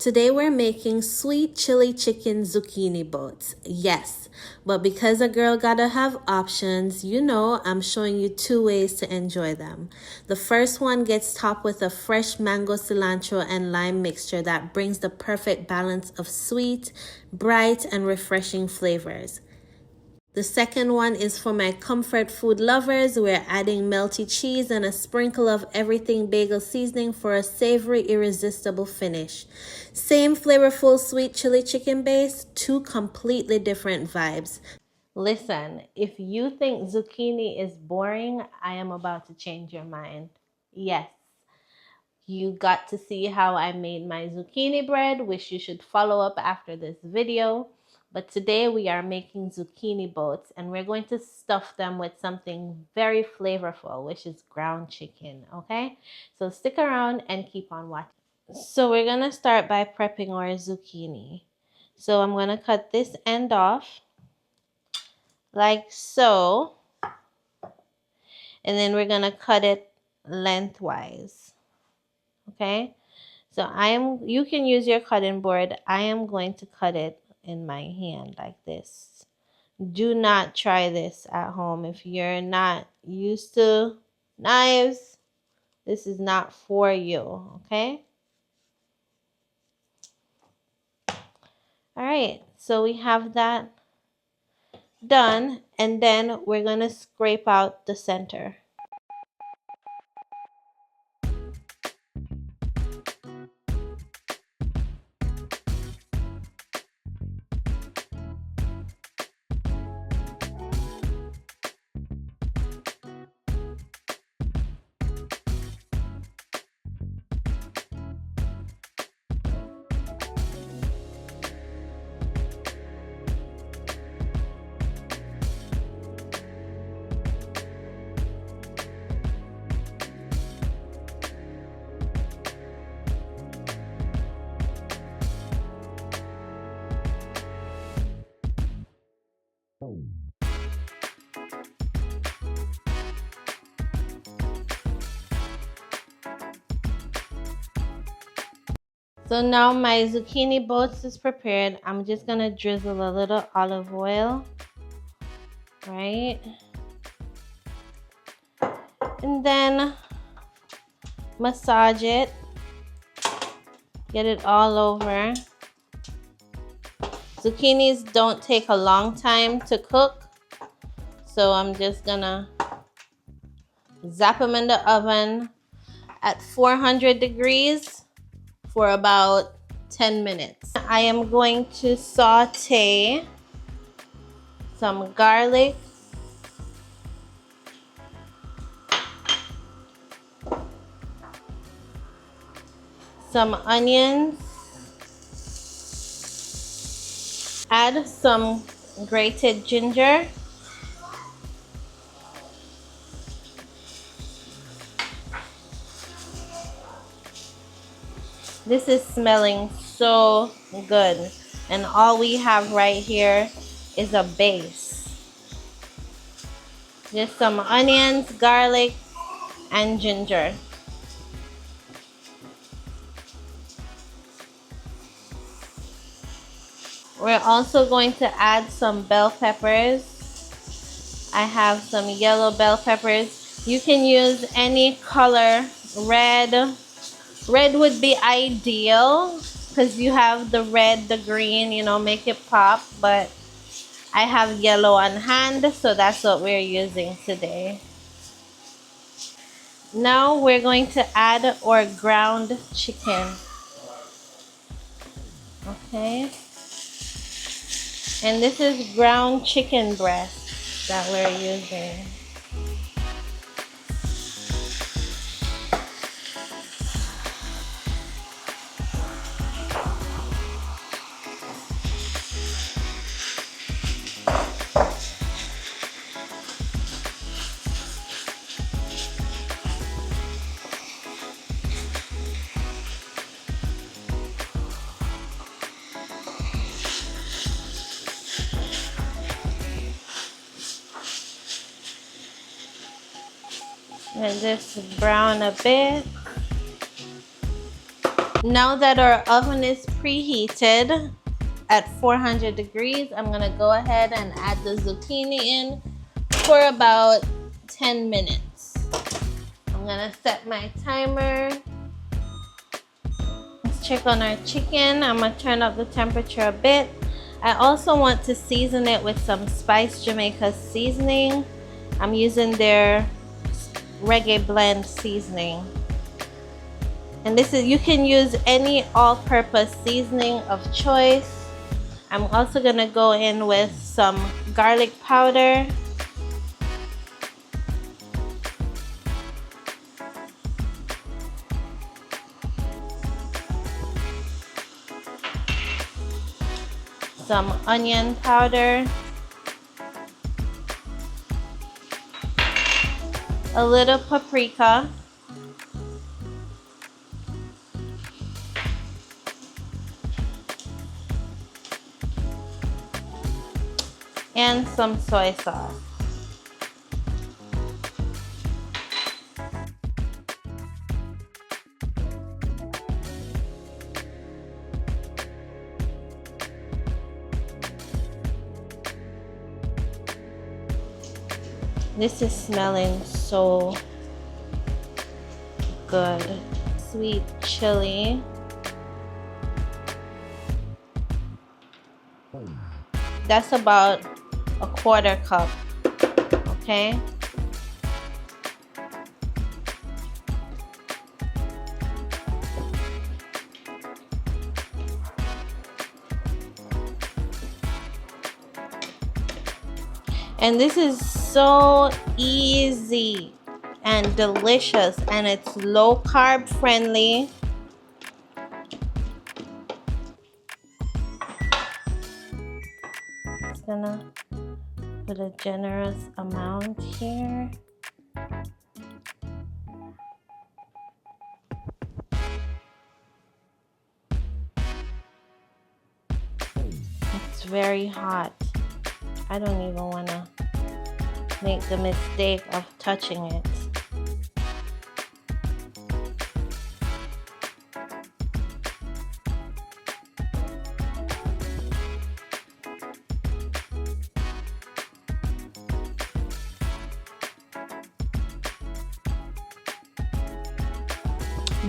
Today we're making sweet chili chicken zucchini boats. Yes, but because a girl gotta have options, I'm showing you two ways to enjoy them. The first one gets topped with a fresh mango, cilantro, and lime mixture that brings the perfect balance of sweet, bright, and refreshing flavors. The second one is for my comfort food lovers. We're adding melty cheese and a sprinkle of everything bagel seasoning for a savory, irresistible finish. Same flavorful sweet chili chicken base, two completely different vibes. Listen, if you think zucchini is boring, I am about to change your mind. Yes, you got to see how I made my zucchini bread, which you should follow up after this video. But today we are making zucchini boats, and we're going to stuff them with something very flavorful, which is ground chicken, okay? So stick around and keep on watching. So we're going to start by prepping our zucchini. So I'm going to cut this end off like so, and then we're going to cut it lengthwise, okay? So you can use your cutting board. I am going to cut it in my hand like this. Do not try this at home. If you're not used to knives, this is not for you, okay? All right, so we have that done, and then we're gonna scrape out the center. So now my zucchini boats is prepared. I'm just gonna drizzle a little olive oil, right? And then massage it, get it all over. Zucchinis don't take a long time to cook, so I'm just gonna zap them in the oven at 400 degrees for about 10 minutes. I am going to saute some garlic, some onions, add some grated ginger, this is smelling so good, and all we have right here is a base. Just some onions, garlic, and ginger. We're also going to add some bell peppers. I have some yellow bell peppers. You can use any color. Red would be ideal because you have the red, the green, make it pop. But I have yellow on hand, so that's what we're using today. Now we're going to add our ground chicken. Okay. And this is ground chicken breast that we're using. Let this brown a bit. Now that our oven is preheated at 400 degrees, I'm gonna go ahead and add the zucchini in for about 10 minutes. I'm gonna set my timer. Let's check on our chicken. I'm gonna turn up the temperature a bit. I also want to season it with some Spice Jamaica seasoning. I'm using their reggae blend seasoning. And this is, you can use any all-purpose seasoning of choice. I'm also gonna go in with some garlic powder. Some onion powder. A little paprika. And some soy sauce. This is smelling so good. Sweet chili. That's about a quarter cup, okay? And this is so easy and delicious, and it's low carb friendly. Just gonna put a generous amount here. It's very hot. I don't even want to make the mistake of touching it.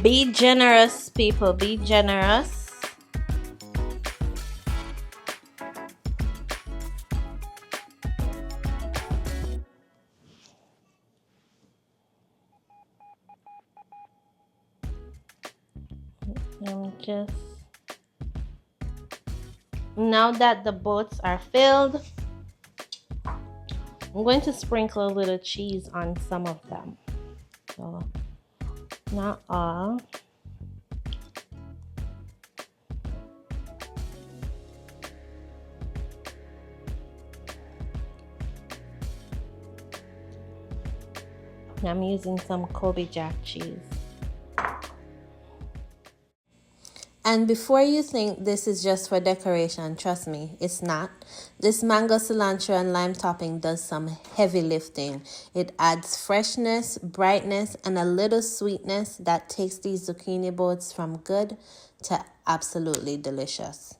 Be generous, people. Be generous. Just now that the boats are filled, I'm going to sprinkle a little cheese on some of them. So not all. I'm using some Kobe Jack cheese. And before you think this is just for decoration, trust me, it's not. This mango, cilantro, and lime topping does some heavy lifting. It adds freshness, brightness, and a little sweetness that takes these zucchini boats from good to absolutely delicious.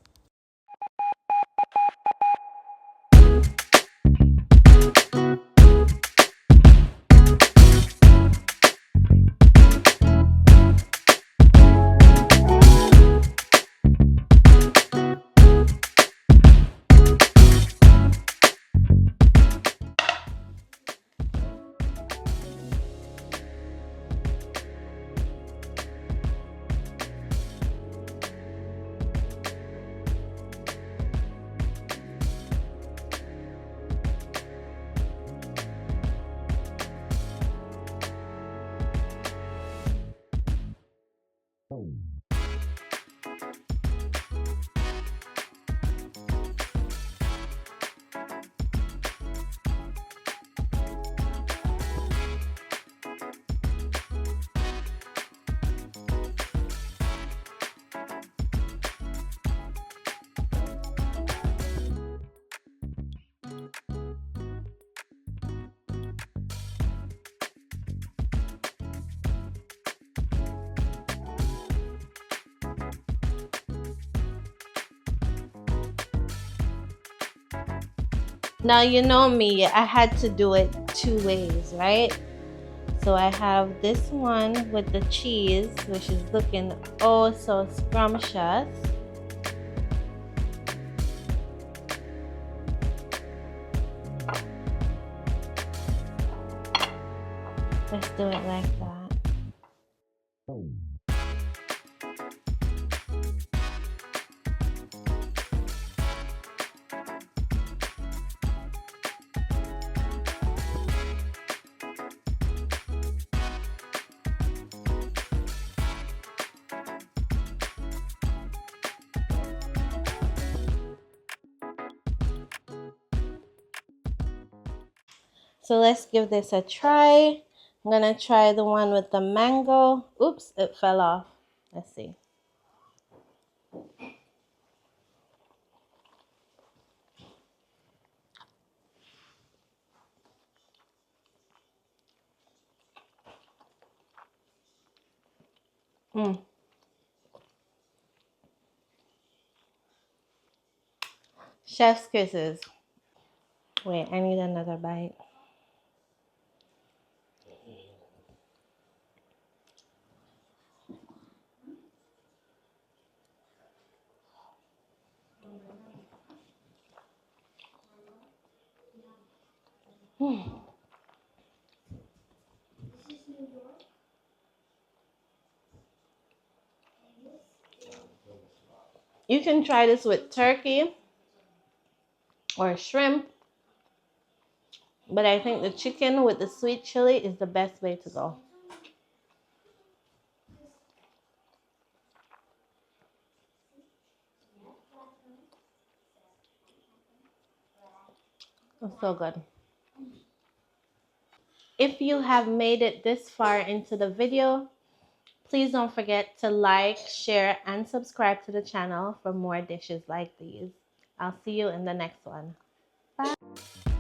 Now, you know me, I had to do it two ways, right? So I have this one with the cheese, which is looking oh so scrumptious. Let's do it like that. So let's give this a try. I'm gonna try the one with the mango. Oops, it fell off. Let's see. Mm. Chef's kisses. Wait, I need another bite. Mm. You can try this with turkey or shrimp, but I think the chicken with the sweet chili is the best way to go. It's so good. If you have made it this far into the video, please don't forget to like, share, and subscribe to the channel for more dishes like these. I'll see you in the next one. Bye.